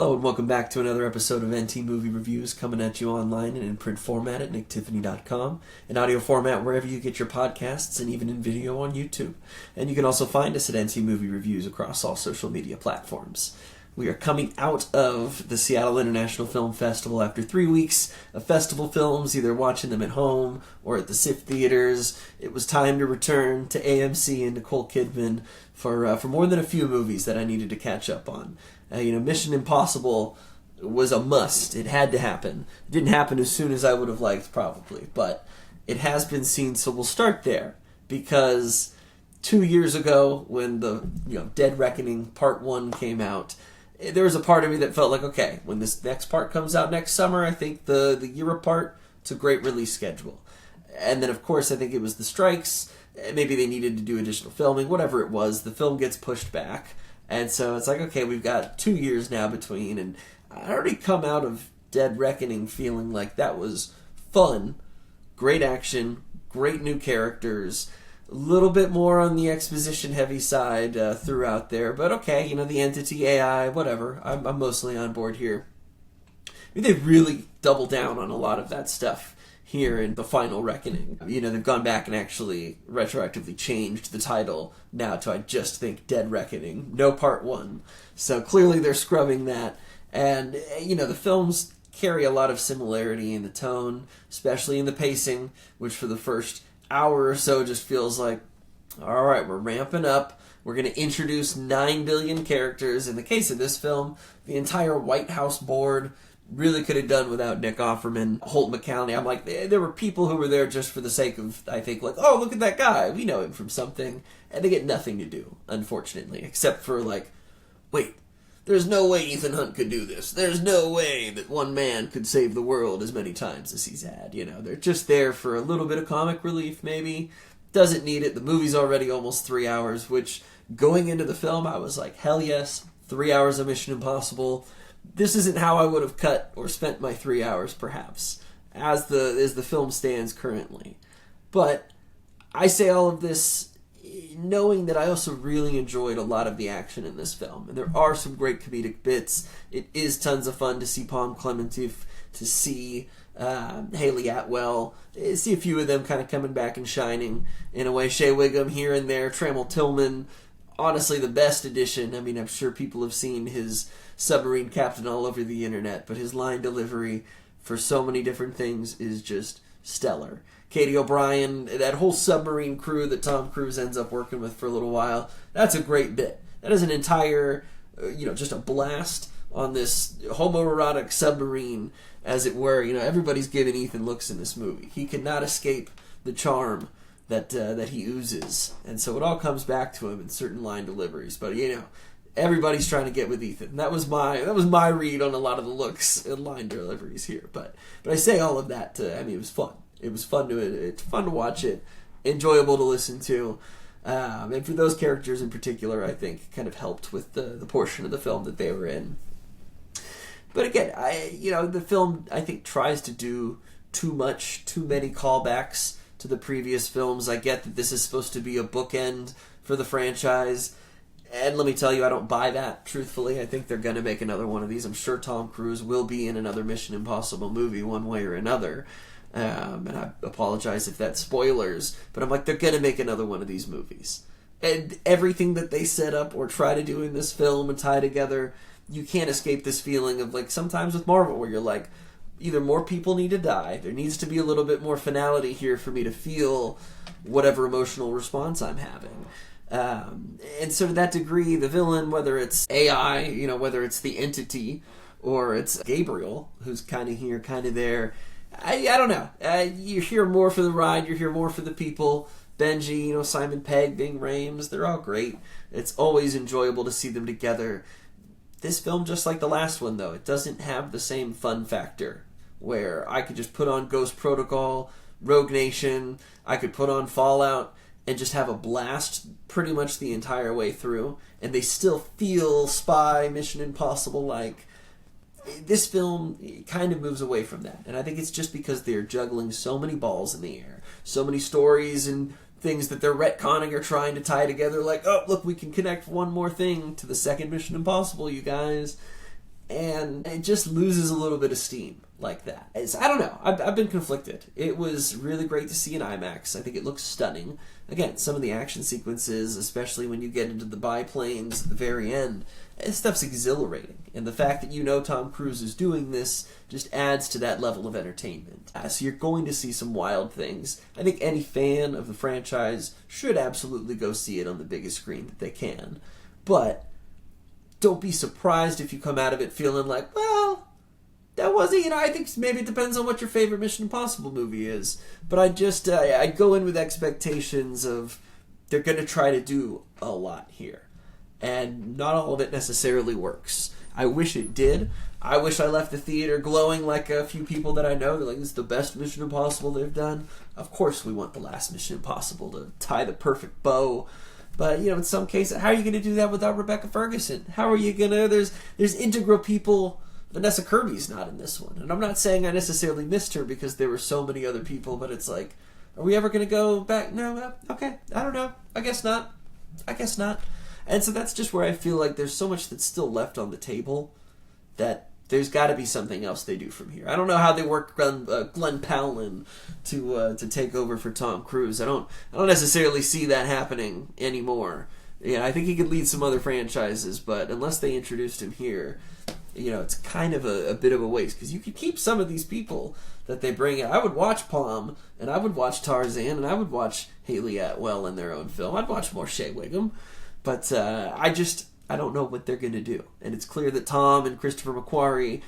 Hello and welcome back to another episode of NT Movie Reviews, coming at you online and in print format at nicktiffany.com, in audio format wherever you get your podcasts, and even in video on YouTube. And you can also find us at NT Movie Reviews across all social media platforms. We are coming out of the Seattle International Film Festival after 3 weeks of festival films, either watching them at home or at the SIFT Theaters. It was time to return to AMC and Nicole Kidman for more than a few movies that I needed to catch up on. Mission Impossible was a must. It had to happen. It didn't happen as soon as I would have liked, probably, but it has been seen, so we'll start there. Because 2 years ago, when the Dead Reckoning Part 1 came out, there was a part of me that felt like, okay, when this next part comes out next summer, I think the year apart, it's a great release schedule. And then, of course, I think it was the strikes. Maybe they needed to do additional filming, whatever it was. The film gets pushed back. And so it's like, okay, we've got 2 years now between, and I already come out of Dead Reckoning feeling like that was fun, great action, great new characters, a little bit more on the exposition-heavy side throughout there, but okay, the entity, AI, whatever, I'm mostly on board here. They really double down on a lot of that stuff here in The Final Reckoning. They've gone back and actually retroactively changed the title now to, I just think, Dead Reckoning, no Part 1. So clearly they're scrubbing that. And, the films carry a lot of similarity in the tone, especially in the pacing, which for the first hour or so just feels like, all right, we're ramping up. We're going to introduce 9 billion characters. In the case of this film, the entire White House board really could have done without Nick Offerman, Holt McCallany. I'm like, there were people who were there just for the sake of, I think, like, oh, look at that guy. We know him from something. And they get nothing to do, unfortunately, except for, like, wait, there's no way Ethan Hunt could do this. There's no way that one man could save the world as many times as he's had. They're just there for a little bit of comic relief, maybe. Doesn't need it. The movie's already almost 3 hours, which, going into the film, I was like, hell yes, 3 hours of Mission Impossible. This isn't how I would have cut or spent my 3 hours, perhaps, as the film stands currently. But I say all of this knowing that I also really enjoyed a lot of the action in this film. And there are some great comedic bits. It is tons of fun to see Palm Clementif, to see Haley Atwell, see a few of them kind of coming back and shining in a way. Shea Wiggum here and there, Trammell Tillman, honestly the best addition. I mean, I'm sure people have seen his submarine captain all over the internet, but his line delivery for so many different things is just stellar. Katie O'Brien, that whole submarine crew that Tom Cruise ends up working with for a little while, that's a great bit. That is an entire, just a blast on this homoerotic submarine, as it were. Everybody's giving Ethan looks in this movie. He cannot escape the charm that he oozes, and so it all comes back to him in certain line deliveries. But everybody's trying to get with Ethan. That was my read on a lot of the looks and line deliveries here. But I say all of that it was fun. It was fun to watch it, enjoyable to listen to, and for those characters in particular, I think kind of helped with the portion of the film that they were in. But again, the film I think tries to do too many callbacks to the previous films. I get that this is supposed to be a bookend for the franchise. And let me tell you, I don't buy that, truthfully. I think they're going to make another one of these. I'm sure Tom Cruise will be in another Mission Impossible movie one way or another. And I apologize if that's spoilers, but I'm like, they're going to make another one of these movies. And everything that they set up or try to do in this film and tie together, you can't escape this feeling of, like, sometimes with Marvel where you're like, either more people need to die, there needs to be a little bit more finality here for me to feel whatever emotional response I'm having. And so to that degree, the villain, whether it's AI, whether it's the entity, or it's Gabriel, who's kind of here, kind of there, I don't know. You're here more for the ride, you're here more for the people. Benji, Simon Pegg, Ving Rhames, they're all great. It's always enjoyable to see them together. This film, just like the last one, though, it doesn't have the same fun factor, where I could just put on Ghost Protocol, Rogue Nation, I could put on Fallout, and just have a blast pretty much the entire way through, and they still feel spy, Mission Impossible-like. This film kind of moves away from that, and I think it's just because they're juggling so many balls in the air, so many stories and things that they're retconning or trying to tie together, like, oh, look, we can connect one more thing to the second Mission Impossible, you guys. and it just loses a little bit of steam like that. I don't know. I've been conflicted. It was really great to see in IMAX. I think it looks stunning. Again, some of the action sequences, especially when you get into the biplanes at the very end, this stuff's exhilarating. And the fact that you know Tom Cruise is doing this just adds to that level of entertainment. So you're going to see some wild things. I think any fan of the franchise should absolutely go see it on the biggest screen that they can. But don't be surprised if you come out of it feeling like, well, that wasn't, I think maybe it depends on what your favorite Mission Impossible movie is. But I go in with expectations of they're going to try to do a lot here. And not all of it necessarily works. I wish it did. I wish I left the theater glowing like a few people that I know. They're like, this is the best Mission Impossible they've done. Of course we want the last Mission Impossible to tie the perfect bow. But, in some cases, how are you going to do that without Rebecca Ferguson? How are you going to... There's integral people... Vanessa Kirby's not in this one. And I'm not saying I necessarily missed her because there were so many other people, but it's like, are we ever going to go back? No, okay, I don't know. I guess not. And so that's just where I feel like there's so much that's still left on the table that there's got to be something else they do from here. I don't know how they work Glenn Powell in to take over for Tom Cruise. I don't necessarily see that happening anymore. Yeah, I think he could lead some other franchises, but unless they introduced him here, it's kind of a bit of a waste, because you could keep some of these people that they bring in. I would watch Palm, and I would watch Tarzan, and I would watch Haley Atwell in their own film. I'd watch more Shea Wiggum, but I don't know what they're going to do. And it's clear that Tom and Christopher McQuarrie,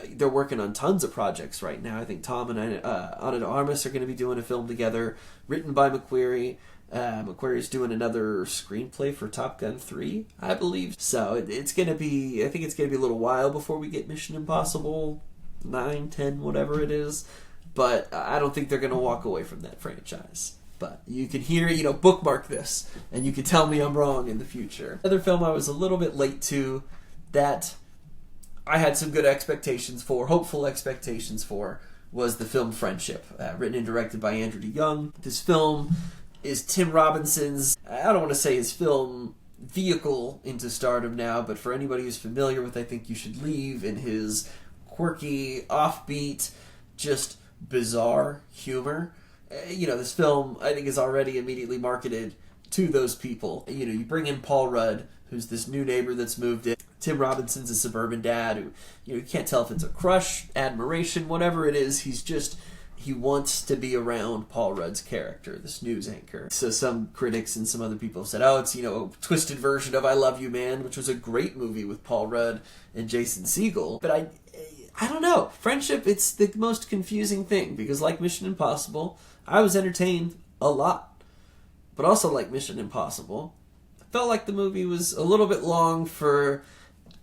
they're working on tons of projects right now. I think Tom and Ana de Armas are going to be doing a film together, written by McQuarrie. McQuarrie's doing another screenplay for Top Gun 3, I believe. So it's going to be, I think it's going to be a little while before we get Mission Impossible 9, 10, whatever it is. But I don't think they're going to walk away from that franchise. But you can hear, bookmark this, and you can tell me I'm wrong in the future. Another film I was a little bit late to that I had some good expectations for, hopeful expectations for, was the film Friendship, written and directed by Andrew DeYoung. This film is Tim Robinson's, I don't want to say his film vehicle into stardom now, but for anybody who's familiar with I Think You Should Leave, in his quirky, offbeat, just bizarre humor. This film, I think, is already immediately marketed to those people. You bring in Paul Rudd, who's this new neighbor that's moved in. Tim Robinson's a suburban dad who, you can't tell if it's a crush, admiration, whatever it is. He wants to be around Paul Rudd's character, this news anchor. So some critics and some other people have said, it's, a twisted version of I Love You, Man, which was a great movie with Paul Rudd and Jason Segel. But I don't know. Friendship, it's the most confusing thing, because like Mission Impossible, I was entertained a lot. But also like Mission Impossible, I felt like the movie was a little bit long for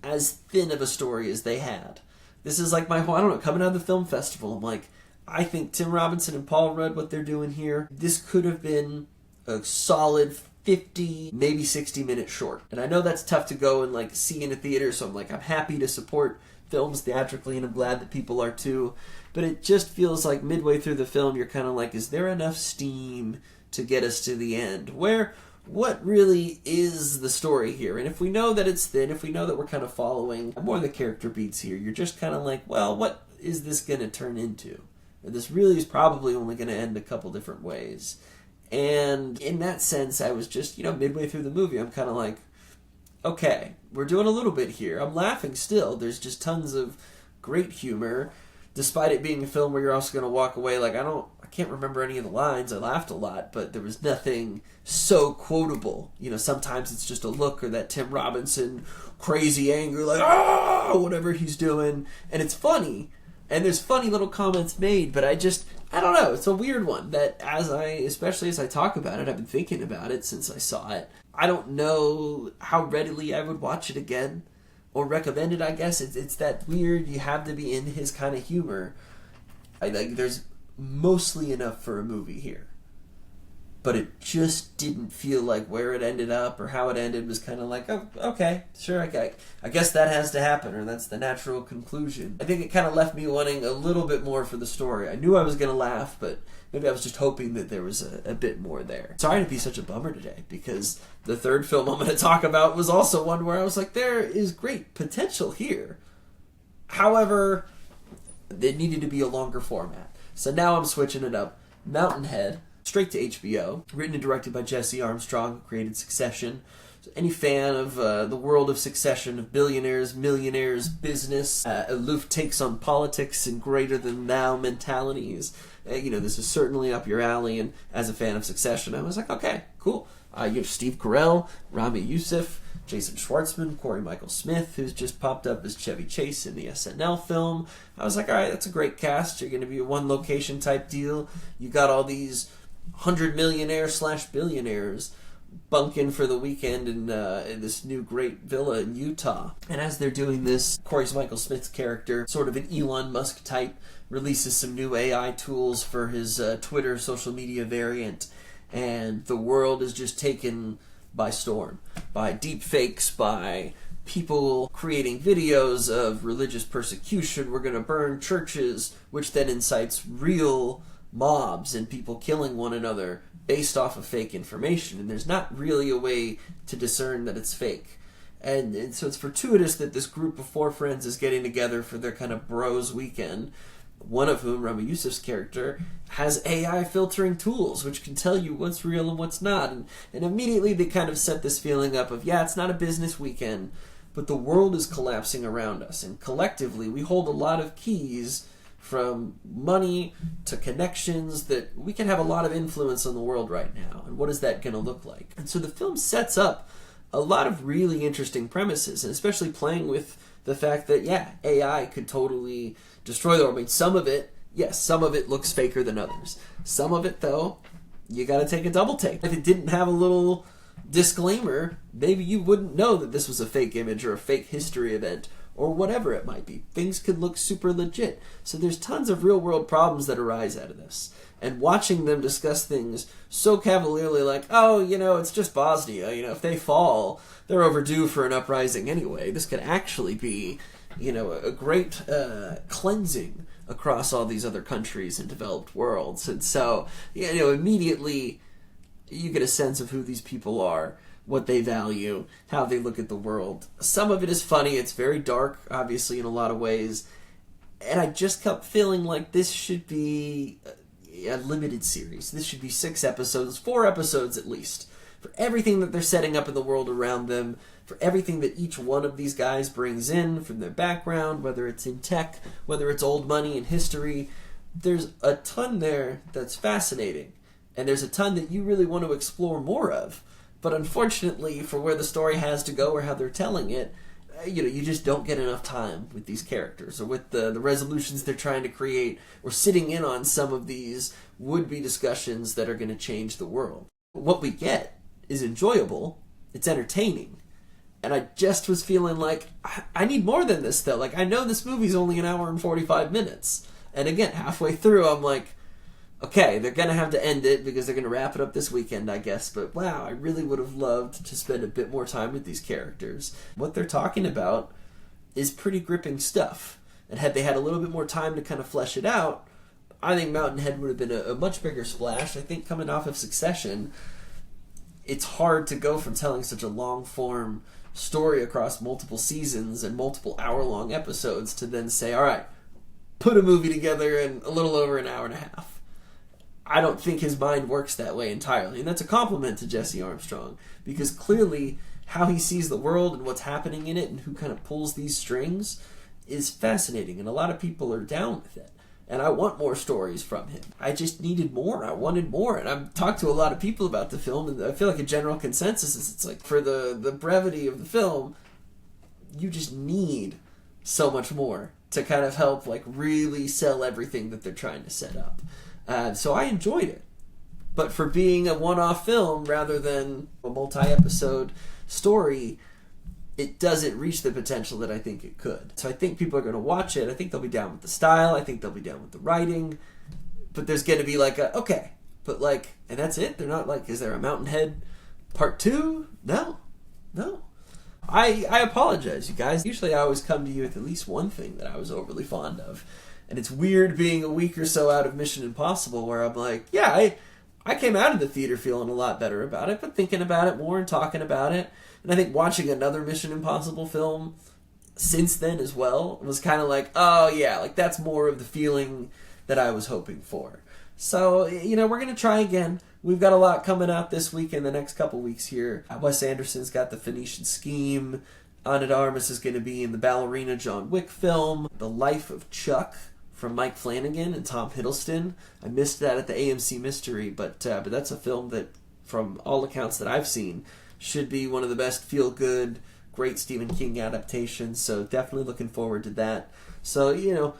as thin of a story as they had. This is like coming out of the film festival, I'm like, I think Tim Robinson and Paul Rudd, what they're doing here, this could have been a solid 50, maybe 60-minute short. And I know that's tough to go and see in a theater, so I'm happy to support films theatrically, and I'm glad that people are too. But it just feels like midway through the film, you're kind of like, is there enough steam to get us to the end? What really is the story here? And if we know that it's thin, if we know that we're kind of following more of the character beats here, you're just kind of like, well, what is this going to turn into? This really is probably only going to end a couple different ways. And in that sense, I was just, midway through the movie, I'm kind of like, okay, we're doing a little bit here. I'm laughing still. There's just tons of great humor, despite it being a film where you're also going to walk away like, I can't remember any of the lines. I laughed a lot, but there was nothing so quotable. Sometimes it's just a look or that Tim Robinson crazy anger, whatever he's doing. And it's funny. And there's funny little comments made, but I don't know. It's a weird one that especially as I talk about it, I've been thinking about it since I saw it. I don't know how readily I would watch it again or recommend it, I guess. It's that weird, you have to be in his kind of humor. There's mostly enough for a movie here. But it just didn't feel like where it ended up or how it ended was kind of like, oh, okay, sure, I guess that has to happen, or that's the natural conclusion. I think it kind of left me wanting a little bit more for the story. I knew I was going to laugh, but maybe I was just hoping that there was a bit more there. Sorry to be such a bummer today, because the third film I'm going to talk about was also one where I was like, there is great potential here, However, it needed to be a longer format. So now I'm switching it up. Mountainhead, straight to HBO, written and directed by Jesse Armstrong, who created Succession. So any fan of the world of Succession, of billionaires, millionaires, business, aloof takes on politics and greater-than-thou mentalities, this is certainly up your alley. And as a fan of Succession, I was like, okay, cool. You have Steve Carell, Rami Youssef, Jason Schwartzman, Corey Michael Smith, who's just popped up as Chevy Chase in the SNL film. I was like, all right, that's a great cast. You're going to be a one-location type deal. You got all these 100 millionaires/billionaires bunking for the weekend in this new great villa in Utah. And as they're doing this, Corey Michael Smith's character, sort of an Elon Musk type, releases some new AI tools for his Twitter social media variant. And the world is just taken by storm, by deep fakes, by people creating videos of religious persecution. We're going to burn churches, which then incites real mobs and people killing one another based off of fake information. And there's not really a way to discern that it's fake. And so it's fortuitous that this group of 4 friends is getting together for their kind of bros weekend, one of whom, Rami Youssef's character, has AI filtering tools which can tell you what's real and what's not. And immediately they kind of set this feeling up of, yeah, it's not a business weekend, but the world is collapsing around us. And collectively, we hold a lot of keys, from money to connections, that we can have a lot of influence on the world right now. And what is that going to look like? And so the film sets up a lot of really interesting premises, and especially playing with the fact that, yeah, AI could totally destroy the world. I mean, some of it looks faker than others. Some of it, though, you got to take a double take. If it didn't have a little disclaimer, maybe you wouldn't know that this was a fake image or a fake history event or whatever it might be. Things could look super legit. So there's tons of real-world problems that arise out of this. And watching them discuss things so cavalierly, like, oh, it's just Bosnia. If they fall, they're overdue for an uprising anyway. This could actually be, a great cleansing across all these other countries and developed worlds. And so, immediately you get a sense of who these people are, what they value, how they look at the world. Some of it is funny. It's very dark, obviously, in a lot of ways. And I just kept feeling like this should be a limited series. This should be 6 episodes, 4 episodes at least, for everything that they're setting up in the world around them, for everything that each one of these guys brings in from their background, whether it's in tech, whether it's old money and history. There's a ton there that's fascinating, and there's a ton that you really want to explore more of. But unfortunately, for where the story has to go or how they're telling it, you just don't get enough time with these characters or with the resolutions they're trying to create or sitting in on some of these would-be discussions that are going to change the world. What we get is enjoyable, it's entertaining, and I just was feeling like, I need more than this, though. Like, I know this movie's only an hour and 45 minutes, and again, halfway through, I'm like, okay, they're going to have to end it because they're going to wrap it up this weekend, I guess. But wow, I really would have loved to spend a bit more time with these characters. What they're talking about is pretty gripping stuff. And had they had a little bit more time to kind of flesh it out, I think Mountainhead would have been a much bigger splash. I think coming off of Succession, it's hard to go from telling such a long-form story across multiple seasons and multiple hour-long episodes to then say, all right, put a movie together in a little over an hour and a half. I don't think his mind works that way entirely. And that's a compliment to Jesse Armstrong, because clearly how he sees the world and what's happening in it and who kind of pulls these strings is fascinating. And a lot of people are down with it. And I want more stories from him. I just needed more. I wanted more. And I've talked to a lot of people about the film, and I feel like a general consensus is it's like, for the brevity of the film, you just need so much more to kind of help like really sell everything that they're trying to set up. So I enjoyed it. But for being a one-off film rather than a multi-episode story, it doesn't reach the potential that I think it could. So I think people are going to watch it. I think they'll be down with the style. I think they'll be down with the writing. But there's going to be like okay. But like, and that's it? They're not like, is there a Mountainhead Part 2? No. I apologize, you guys. Usually I always come to you with at least one thing that I was overly fond of. And it's weird being a week or so out of Mission Impossible where I'm like, yeah, I came out of the theater feeling a lot better about it, but thinking about it more and talking about it. And I think watching another Mission Impossible film since then as well was kind of like, oh yeah, like that's more of the feeling that I was hoping for. So, we're going to try again. We've got a lot coming out this week and the next couple weeks here. Wes Anderson's got The Phoenician Scheme. Ana de Armas is going to be in the Ballerina John Wick film. The Life of Chuck from Mike Flanagan and Tom Hiddleston. I missed that at the AMC Mystery, but that's a film that, from all accounts that I've seen, should be one of the best feel-good, great Stephen King adaptations. So definitely looking forward to that. So,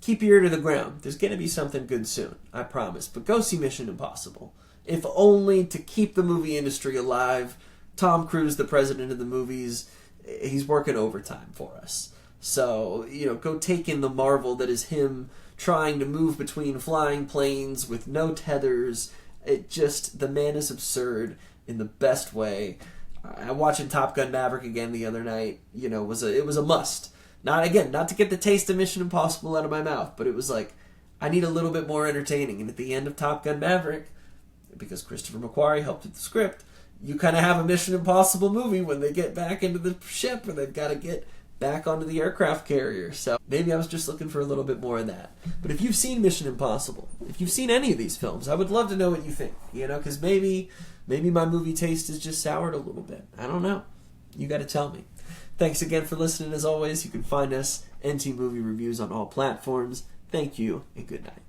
keep your ear to the ground. There's going to be something good soon, I promise. But go see Mission Impossible. If only to keep the movie industry alive. Tom Cruise, the president of the movies, he's working overtime for us. So, go take in the marvel that is him trying to move between flying planes with no tethers. The man is absurd in the best way. Watching Top Gun Maverick again the other night, it was a must. Not to get the taste of Mission Impossible out of my mouth, but it was like, I need a little bit more entertaining. And at the end of Top Gun Maverick, because Christopher McQuarrie helped with the script, you kind of have a Mission Impossible movie when they get back into the ship and they've got to get back onto the aircraft carrier. So maybe I was just looking for a little bit more of that. But if you've seen Mission Impossible, if you've seen any of these films, I would love to know what you think. Because maybe my movie taste is just soured a little bit. I don't know. You got to tell me. Thanks again for listening. As always, you can find us NT Movie Reviews on all platforms. Thank you and good night.